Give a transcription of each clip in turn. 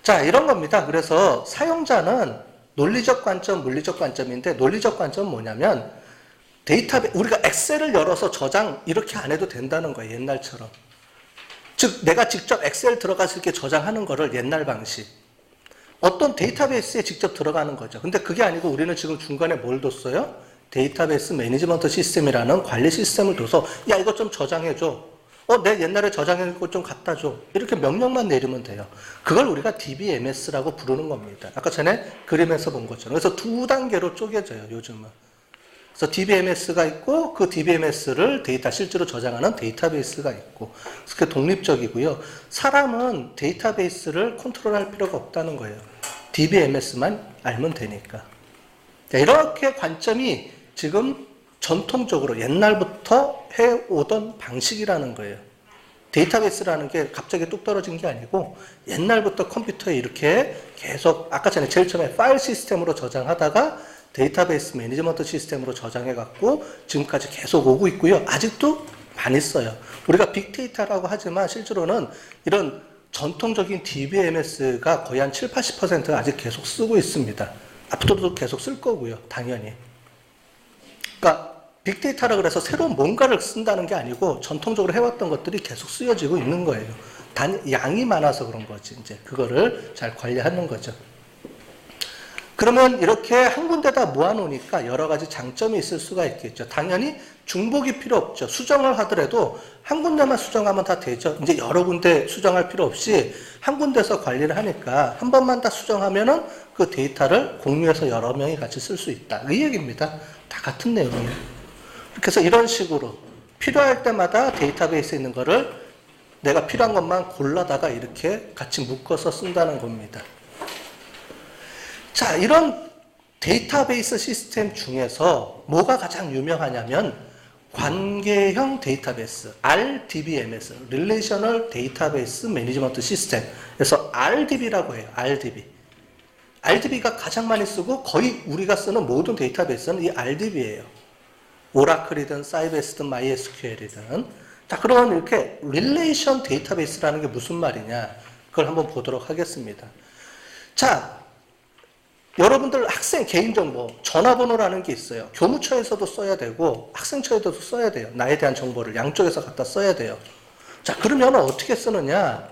자, 이런 겁니다. 그래서 사용자는 논리적 관점, 물리적 관점인데 논리적 관점은 뭐냐면 우리가 엑셀을 열어서 저장 이렇게 안 해도 된다는 거예요. 옛날처럼. 즉 내가 직접 엑셀 들어가서 이렇게 저장하는 거를 옛날 방식. 어떤 데이터베이스에 직접 들어가는 거죠. 근데 그게 아니고 우리는 지금 중간에 뭘 뒀어요? 데이터베이스 매니지먼트 시스템이라는 관리 시스템을 둬서 야 이거 좀 저장해줘. 내 옛날에 저장해놓은 거 좀 갖다 줘. 이렇게 명령만 내리면 돼요. 그걸 우리가 DBMS라고 부르는 겁니다. 아까 전에 그림에서 본 것처럼. 그래서 두 단계로 쪼개져요. 요즘은. 그래서 DBMS가 있고 그 DBMS를 실제로 저장하는 데이터베이스가 있고 그게 독립적이고요. 사람은 데이터베이스를 컨트롤할 필요가 없다는 거예요. DBMS만 알면 되니까. 이렇게 관점이 지금 전통적으로 옛날부터 해오던 방식이라는 거예요. 데이터베이스라는 게 갑자기 뚝 떨어진 게 아니고 옛날부터 컴퓨터에 이렇게 계속 아까 전에 제일 처음에 파일 시스템으로 저장하다가 데이터베이스 매니지먼트 시스템으로 저장해갖고 지금까지 계속 오고 있고요. 아직도 많이 써요. 우리가 빅데이터라고 하지만 실제로는 이런 전통적인 DBMS가 거의 한 7, 80%가 아직 계속 쓰고 있습니다. 앞으로도 계속 쓸 거고요. 당연히. 그러니까 빅데이터라 그래서 새로운 뭔가를 쓴다는 게 아니고 전통적으로 해왔던 것들이 계속 쓰여지고 있는 거예요. 양이 많아서 그런 거지. 이제 그거를 잘 관리하는 거죠. 그러면 이렇게 한 군데다 모아놓으니까 여러 가지 장점이 있을 수가 있겠죠. 당연히 중복이 필요 없죠. 수정을 하더라도 한 군데만 수정하면 다 되죠. 이제 여러 군데 수정할 필요 없이 한 군데서 관리를 하니까 한 번만 다 수정하면은 그 데이터를 공유해서 여러 명이 같이 쓸 수 있다. 이 얘기입니다. 다 같은 내용이에요. 그래서 이런 식으로 필요할 때마다 데이터베이스에 있는 거를 내가 필요한 것만 골라다가 이렇게 같이 묶어서 쓴다는 겁니다. 자, 이런 데이터베이스 시스템 중에서 뭐가 가장 유명하냐면 관계형 데이터베이스, RDBMS, Relational Database Management System. 그래서 RDB라고 해요. RDB. RDB가 가장 많이 쓰고 거의 우리가 쓰는 모든 데이터베이스는 이 RDB예요. 오라클이든 사이베스든 MySQL이든. 자, 그러면 이렇게 Relation Database라는 게 무슨 말이냐? 그걸 한번 보도록 하겠습니다. 자, 여러분들 학생 개인정보, 전화번호라는 게 있어요. 교무처에서도 써야 되고 학생처에서도 써야 돼요. 나에 대한 정보를 양쪽에서 갖다 써야 돼요. 자, 그러면 어떻게 쓰느냐?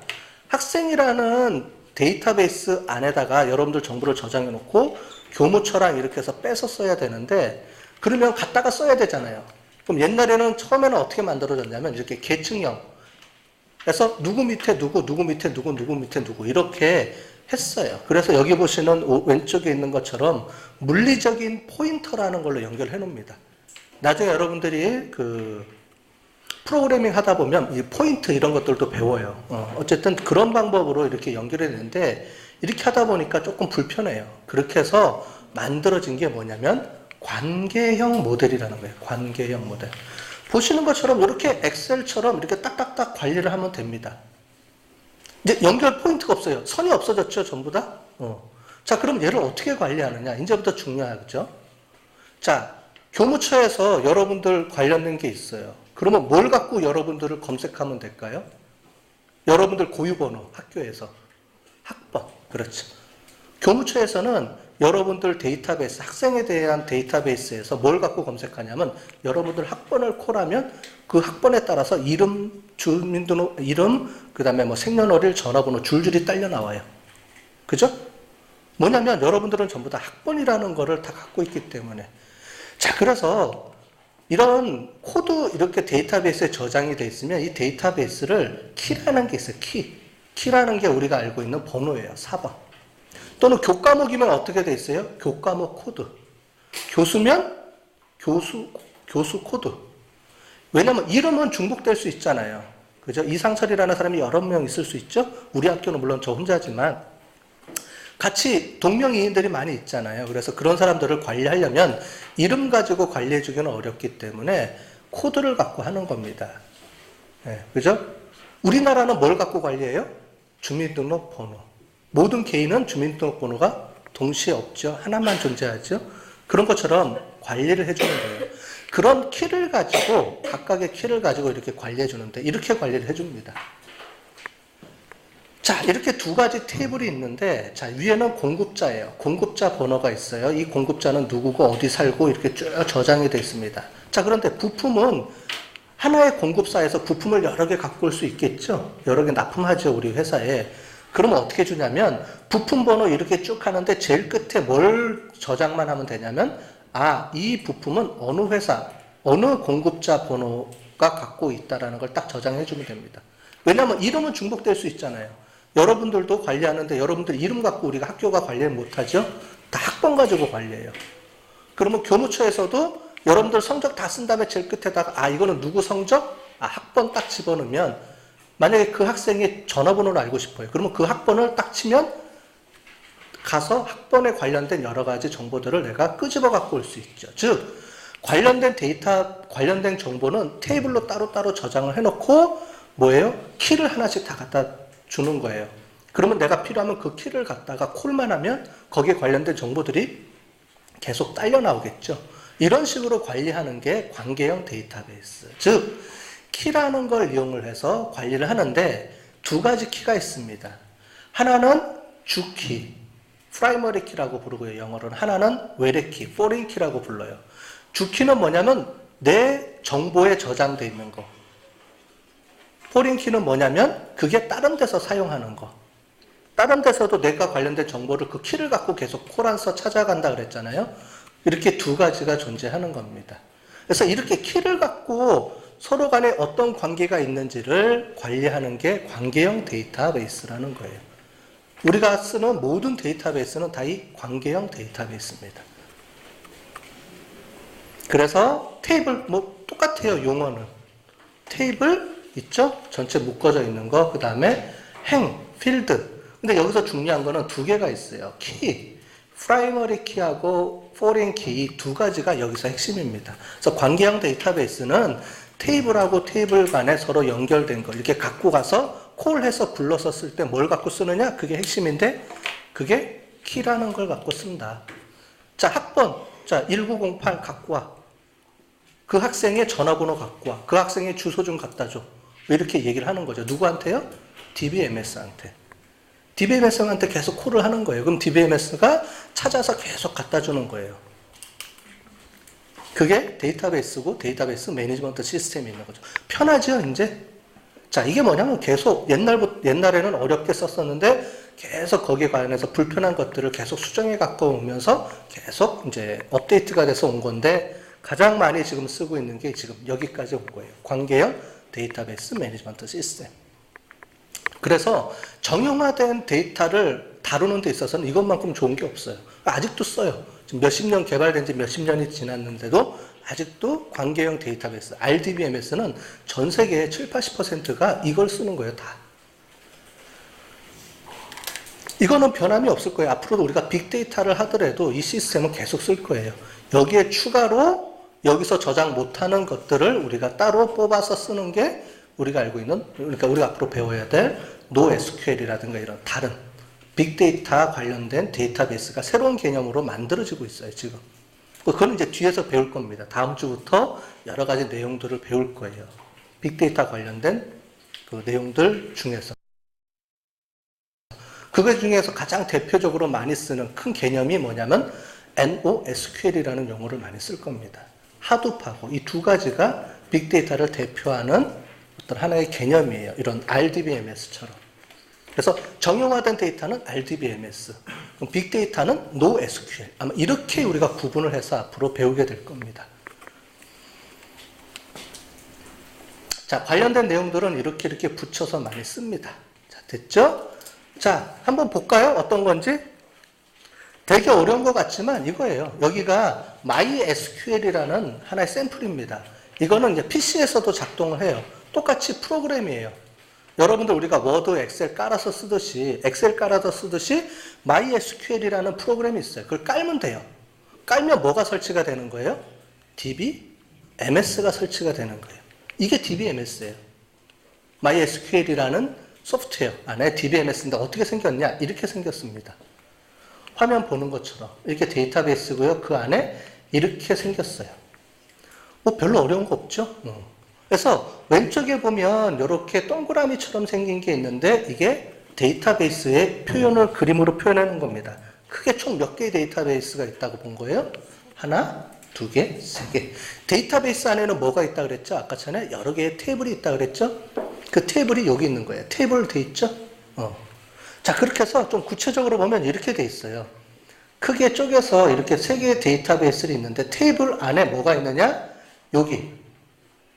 학생이라는 데이터베이스 안에다가 여러분들 정보를 저장해 놓고 교무처랑 이렇게 해서 빼서 써야 되는데 그러면 갖다가 써야 되잖아요. 그럼 옛날에는 처음에는 어떻게 만들어졌냐면 이렇게 계층형 그래서 누구 밑에 누구, 누구 밑에 누구, 누구 밑에 누구 이렇게 했어요. 그래서 여기 보시는 왼쪽에 있는 것처럼 물리적인 포인터라는 걸로 연결해 놓습니다. 나중에 여러분들이 그 프로그래밍 하다 보면 이 포인트 이런 것들도 배워요. 어쨌든 그런 방법으로 이렇게 연결해 냈는데 이렇게 하다 보니까 조금 불편해요. 그렇게 해서 만들어진 게 뭐냐면 관계형 모델이라는 거예요. 관계형 모델. 보시는 것처럼 이렇게 엑셀처럼 이렇게 딱딱딱 관리를 하면 됩니다. 이제 연결 포인트가 없어요. 선이 없어졌죠, 전부 다? 자, 그럼 얘를 어떻게 관리하느냐? 이제부터 중요하죠. 자, 교무처에서 여러분들 관련된 게 있어요. 그러면 뭘 갖고 여러분들을 검색하면 될까요? 여러분들 고유번호, 학교에서. 학번, 그렇죠. 교무처에서는 여러분들 데이터베이스, 학생에 대한 데이터베이스에서 뭘 갖고 검색하냐면 여러분들 학번을 콜하면 그 학번에 따라서 이름, 주민등록 이름, 그 다음에 뭐 생년월일, 전화번호 줄줄이 딸려 나와요. 그죠? 뭐냐면 여러분들은 전부 다 학번이라는 거를 다 갖고 있기 때문에. 자, 그래서 이런 코드 이렇게 데이터베이스에 저장이 돼 있으면 이 데이터베이스를 키라는 게 있어요. 키라는 게 우리가 알고 있는 번호예요. 4번. 또는 교과목이면 어떻게 돼 있어요? 교과목 코드. 교수면 교수 코드. 왜냐면 이름은 중복될 수 있잖아요. 그죠? 이상철이라는 사람이 여러 명 있을 수 있죠? 우리 학교는 물론 저 혼자지만 같이 동명이인들이 많이 있잖아요. 그래서 그런 사람들을 관리하려면 이름 가지고 관리해주기는 어렵기 때문에 코드를 갖고 하는 겁니다. 네, 그죠? 우리나라는 뭘 갖고 관리해요? 주민등록번호. 모든 개인은 주민등록번호가 동시에 없죠. 하나만 존재하죠. 그런 것처럼 관리를 해주는 거예요. 그런 키를 가지고 각각의 키를 가지고 이렇게 관리해 주는데 이렇게 관리를 해줍니다. 자, 이렇게 두 가지 테이블이 있는데, 자, 위에는 공급자예요. 공급자 번호가 있어요. 이 공급자는 누구고 어디 살고 이렇게 쭉 저장이 되어 있습니다. 자, 그런데 부품은 하나의 공급사에서 부품을 여러 개 갖고 올 수 있겠죠? 여러 개 납품하죠, 우리 회사에. 그러면 어떻게 주냐면, 부품 번호 이렇게 쭉 하는데 제일 끝에 뭘 저장만 하면 되냐면, 아, 이 부품은 어느 회사, 어느 공급자 번호가 갖고 있다라는 걸 딱 저장해 주면 됩니다. 왜냐하면 이름은 중복될 수 있잖아요. 여러분들도 관리하는데 여러분들 이름 갖고 우리가 학교가 관리를 못하죠? 다 학번 가지고 관리해요. 그러면 교무처에서도 여러분들 성적 다 쓴 다음에 제일 끝에다가 아 이거는 누구 성적? 아 학번 딱 집어넣으면 만약에 그 학생의 전화번호를 알고 싶어요. 그러면 그 학번을 딱 치면 가서 학번에 관련된 여러 가지 정보들을 내가 끄집어 갖고 올 수 있죠. 즉 관련된 데이터, 관련된 정보는 테이블로 따로따로 저장을 해놓고 뭐예요? 키를 하나씩 다 갖다 주는 거예요. 그러면 내가 필요하면 그 키를 갖다가 콜만 하면 거기에 관련된 정보들이 계속 딸려 나오겠죠. 이런 식으로 관리하는 게 관계형 데이터베이스. 즉, 키라는 걸 이용을 해서 관리를 하는데 두 가지 키가 있습니다. 하나는 주키, 프라이머리 키라고 부르고요. 영어로는. 하나는 외래키, 포린 키라고 불러요. 주키는 뭐냐면 내 정보에 저장되어 있는 거. 포린 키는 뭐냐면 그게 다른 데서 사용하는 거. 다른 데서도 내가 관련된 정보를 그 키를 갖고 계속 콜안서 찾아간다 그랬잖아요. 이렇게 두 가지가 존재하는 겁니다. 그래서 이렇게 키를 갖고 서로 간에 어떤 관계가 있는지를 관리하는 게 관계형 데이터베이스라는 거예요. 우리가 쓰는 모든 데이터베이스는 다 이 관계형 데이터베이스입니다. 그래서 테이블 뭐 똑같아요. 용어는. 테이블 있죠? 전체 묶어져 있는 거. 그 다음에 행, 필드. 근데 여기서 중요한 거는 두 개가 있어요. 키, 프라이머리 키하고 포린 키 이 두 가지가 여기서 핵심입니다. 그래서 관계형 데이터베이스는 테이블하고 테이블 간에 서로 연결된 걸 이렇게 갖고 가서 콜해서 불러서 쓸 때 뭘 갖고 쓰느냐? 그게 핵심인데 그게 키라는 걸 갖고 쓴다. 자, 학번. 자, 1908 갖고 와. 그 학생의 전화번호 갖고 와. 그 학생의 주소 좀 갖다 줘. 이렇게 얘기를 하는 거죠. 누구한테요? DBMS한테. DBMS한테 계속 콜을 하는 거예요. 그럼 DBMS가 찾아서 계속 갖다 주는 거예요. 그게 데이터베이스고 데이터베이스 매니지먼트 시스템이 있는 거죠. 편하죠, 이제? 자, 이게 뭐냐면 계속 옛날에는 어렵게 썼었는데 계속 거기에 관련해서 불편한 것들을 계속 수정해 갖고 오면서 계속 이제 업데이트가 돼서 온 건데 가장 많이 지금 쓰고 있는 게 지금 여기까지 온 거예요. 관계형 데이터베이스 매니지먼트 시스템. 그래서 정형화된 데이터를 다루는 데 있어서는 이것만큼 좋은 게 없어요. 아직도 써요. 지금 몇십 년 개발된 지 몇십 년이 지났는데도 아직도 관계형 데이터베이스, RDBMS는 전 세계의 7, 80%가 이걸 쓰는 거예요, 다. 이거는 변함이 없을 거예요. 앞으로도 우리가 빅데이터를 하더라도 이 시스템은 계속 쓸 거예요. 여기에 추가로 여기서 저장 못하는 것들을 우리가 따로 뽑아서 쓰는 게 우리가 알고 있는, 그러니까 우리가 앞으로 배워야 될 NoSQL이라든가 이런 다른 빅데이터 관련된 데이터베이스가 새로운 개념으로 만들어지고 있어요, 지금. 그건 이제 뒤에서 배울 겁니다. 다음 주부터 여러 가지 내용들을 배울 거예요. 빅데이터 관련된 그 내용들 중에서. 그것 중에서 가장 대표적으로 많이 쓰는 큰 개념이 뭐냐면 NoSQL이라는 용어를 많이 쓸 겁니다. 하둡하고 이 두 가지가 빅데이터를 대표하는 어떤 하나의 개념이에요. 이런 RDBMS처럼. 그래서 정형화된 데이터는 RDBMS, 빅데이터는 NoSQL. 아마 이렇게 우리가 구분을 해서 앞으로 배우게 될 겁니다. 자, 관련된 내용들은 이렇게 붙여서 많이 씁니다. 자, 됐죠? 자, 한번 볼까요? 어떤 건지? 되게 어려운 것 같지만 이거예요. 여기가 MySQL이라는 하나의 샘플입니다. 이거는 이제 PC에서도 작동을 해요. 똑같이 프로그램이에요. 여러분들 우리가 워드, 엑셀 깔아서 쓰듯이 MySQL이라는 프로그램이 있어요. 그걸 깔면 돼요. 깔면 뭐가 설치가 되는 거예요? DBMS가 설치가 되는 거예요. 이게 DBMS예요. MySQL이라는 소프트웨어 안에 DBMS인데 어떻게 생겼냐? 이렇게 생겼습니다. 화면 보는 것처럼 이렇게 데이터베이스고요. 그 안에 이렇게 생겼어요. 뭐 별로 어려운 거 없죠? 그래서 왼쪽에 보면 이렇게 동그라미처럼 생긴 게 있는데 이게 데이터베이스의 표현을 그림으로 표현하는 겁니다. 크게 총 몇 개의 데이터베이스가 있다고 본 거예요? 하나, 두 개, 세 개. 데이터베이스 안에는 뭐가 있다 그랬죠? 아까 전에 여러 개의 테이블이 있다 그랬죠? 그 테이블이 여기 있는 거예요. 테이블 돼 있죠? 자, 그렇게 해서 좀 구체적으로 보면 이렇게 돼 있어요. 크게 쪼개서 이렇게 세 개의 데이터베이스를 있는데 테이블 안에 뭐가 있느냐? 여기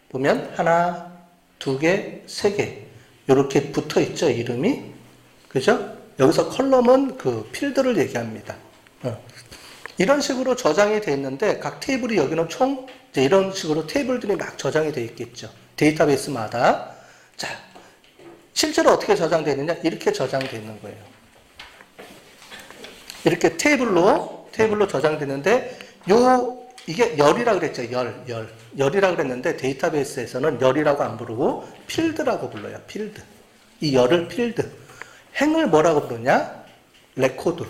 보면 하나, 두 개, 세 개 이렇게 붙어 있죠, 이름이. 그죠? 여기서 컬럼은 그 필드를 얘기합니다. 이런 식으로 저장이 되어 있는데 각 테이블이 여기는 총 이제 이런 식으로 테이블들이 막 저장이 되어 있겠죠. 데이터베이스마다. 자, 실제로 어떻게 저장되어 있느냐? 이렇게 저장되어 있는 거예요. 이렇게 테이블로 저장되는데 이게 열이라 그랬죠. 열이라 그랬는데 데이터베이스에서는 열이라고 안 부르고 필드라고 불러요. 필드. 이 열을 필드. 행을 뭐라고 부르냐? 레코드.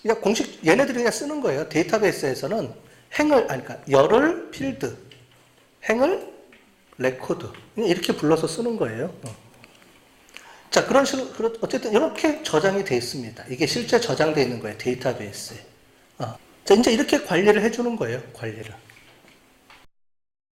그냥 공식 얘네들이 그냥 쓰는 거예요. 데이터베이스에서는 그러니까 열을 필드, 행을 레코드 이렇게 불러서 쓰는 거예요. 자, 그런 식으로 어쨌든 이렇게 저장이 되어 있습니다. 이게 실제 저장되어 있는 거예요. 데이터베이스에. 자, 이제 이렇게 관리를 해주는 거예요. 관리를.